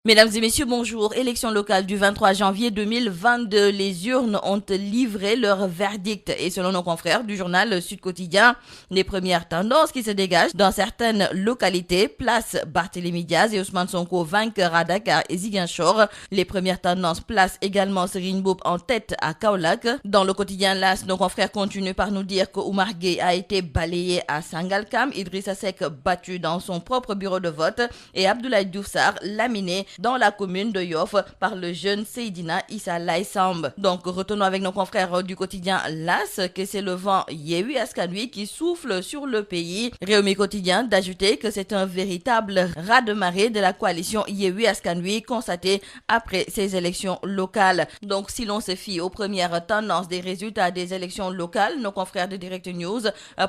Mesdames et messieurs, bonjour. Élection locale du 23 janvier 2022. Les urnes ont livré leur verdict. Et selon nos confrères du journal Sud Quotidien, les premières tendances qui se dégagent dans certaines localités, place Barthélémy Diaz et Ousmane Sonko vainqueurs à Dakar et Ziguinchor. Les premières tendances placent également Serigne Mboup en tête à Kaolack. Dans le quotidien LAS, nos confrères continuent par nous dire que Oumar Gueye a été balayé à Sangalkam, Idrissa Seck battu dans son propre bureau de vote et Abdoulaye Diouf Sarr laminé dans la commune de Yoff par le jeune Seydina Issa Laye Samb. Donc retournons avec nos confrères du quotidien LAS que c'est le vent Yewwi Askan Wi qui souffle sur le pays. Rewmi Quotidien d'ajouter que c'est un véritable raz-de-marée de la coalition Yewwi Askan Wi constaté après ces élections locales. Donc si l'on se fie aux premières tendances des résultats des élections locales, nos confrères de Direct News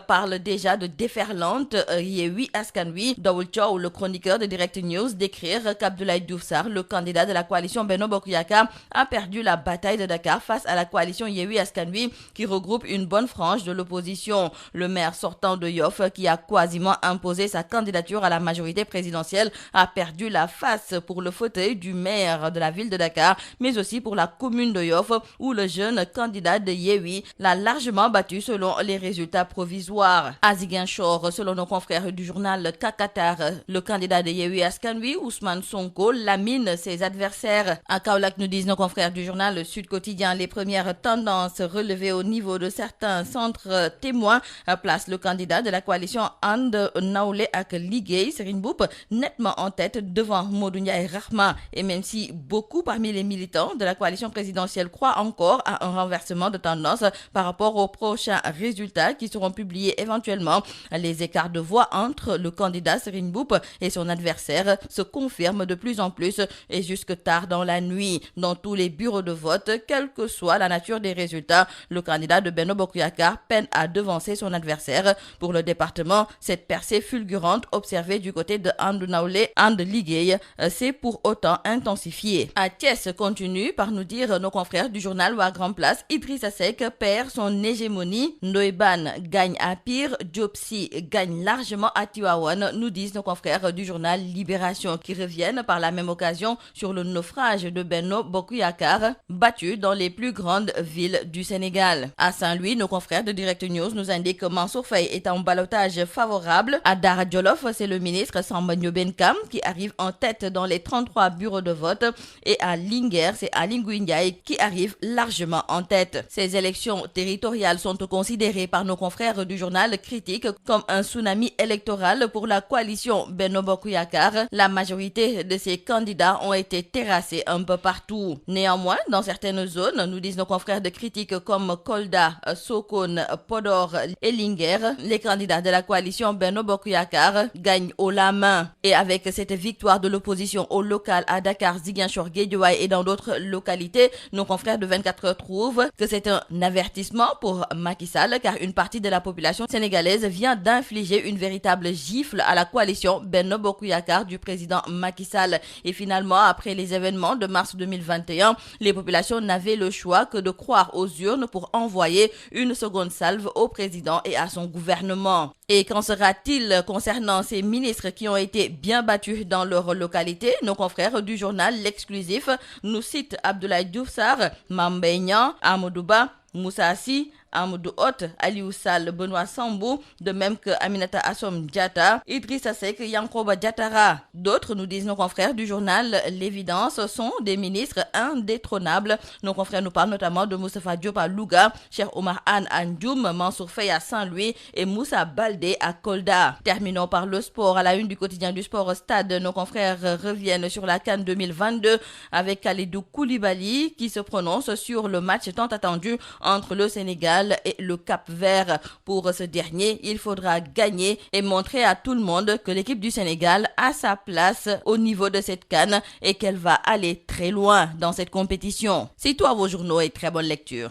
parlent déjà de déferlante Yewwi Askan Wi. Daoul Thiaw, le chroniqueur de Direct News, d'écrire qu'Abdoulaye Diouf Sarr, le candidat de la coalition Benno Bokk Yakaar, a perdu la bataille de Dakar face à la coalition Yewwi Askan Wi qui regroupe une bonne frange de l'opposition. Le maire sortant de Yoff, qui a quasiment imposé sa candidature à la majorité présidentielle, a perdu la face pour le fauteuil du maire de la ville de Dakar, mais aussi pour la commune de Yoff où le jeune candidat de Yewwi l'a largement battu selon les résultats provisoires. À Ziguinchor, selon nos confrères du journal Kakatar, le candidat de Yewwi Askan Wi, Ousmane Sonko, lamine ses adversaires. À Kaolack, nous disent nos confrères du journal Sud Quotidien, les premières tendances relevées au niveau de certains centres témoins placent le candidat de la coalition And Nawlé ak Liggéey, Serigne Mboup, nettement en tête devant Modou Ndiaye Rahma. Et même si beaucoup parmi les militants de la coalition présidentielle croient encore à un renversement de tendance par rapport aux prochains résultats qui seront publiés éventuellement, les écarts de voix entre le candidat Serigne Mboup et son adversaire se confirment de plus en plus et jusque tard dans la nuit. Dans tous les bureaux de vote, quelle que soit la nature des résultats, le candidat de Benno Bokk Yakaar peine à devancer son adversaire. Pour le département, cette percée fulgurante observée du côté de And Nawlé And Liggéey s'est pour autant intensifiée. À Thiès continue par nous dire nos confrères du journal Wa Grand Place, Idrissa Seck perd son hégémonie, Ndoye Bane gagne à Pire, Diop Sy gagne largement à Tivaouane, nous disent nos confrères du journal Libération qui reviennent par la même occasion sur le naufrage de Benno Bokk Yakaar battu dans les plus grandes villes du Sénégal. À Saint-Louis, nos confrères de Direct News nous indiquent que Mansour Faye est en ballottage favorable. À Dara Djolof, c'est le ministre Samba Ndiobène Kam qui arrive en tête dans les 33 bureaux de vote et à Linguère, c'est Aly Ngouille Ndiaye qui arrive largement en tête. Ces élections territoriales sont considérées par nos confrères du journal Critique comme un tsunami électoral pour la coalition Benno Bokk Yakaar. La majorité de ces candidats ont été terrassés un peu partout. Néanmoins, dans certaines zones, nous disent nos confrères de Critique comme Kolda, Sokone, Podor et Linguère, les candidats de la coalition Benno Bokk Yakaar gagnent haut la main. Et avec cette victoire de l'opposition au local à Dakar, Ziguinchor, Guédiawaye et dans d'autres localités, nos confrères de 24 heures trouvent que c'est un avertissement pour Macky Sall car une partie de la population sénégalaise vient d'infliger une véritable gifle à la coalition Benno Bokk Yakaar du président Macky Sall. Et finalement, après les événements de mars 2021, les populations n'avaient le choix que de croire aux urnes pour envoyer une seconde salve au président et à son gouvernement. Et qu'en sera-t-il concernant ces ministres qui ont été bien battus dans leur localité? Nos confrères du journal L'Exclusif nous citent Abdoulaye Diouf Sarr, Mame Mbaye Niang, Amadou Ba, Moussa Sy, Amadou Hott, Aliou Sall, Benoît Sambou, de même que Aminata Assome Diatta, Idrissa Seck, Yankoba Diattara. D'autres, nous disent nos confrères du journal L'Évidence, sont des ministres indétrônables. Nos confrères nous parlent notamment de Moustapha Diop à Louga, Cheikh Oumar Anne à Ndioum, Mansour Faye à Saint-Louis et Moussa Baldé à Kolda. Terminons par le sport. À la une du quotidien du sport Stade, nos confrères reviennent sur la CAN 2022 avec Kalidou Koulibaly qui se prononce sur le match tant attendu entre le Sénégal et le Cap-Vert. Pour ce dernier, il faudra gagner et montrer à tout le monde que l'équipe du Sénégal a sa place au niveau de cette CAN et qu'elle va aller très loin dans cette compétition. C'est tout à vos journaux et très bonne lecture.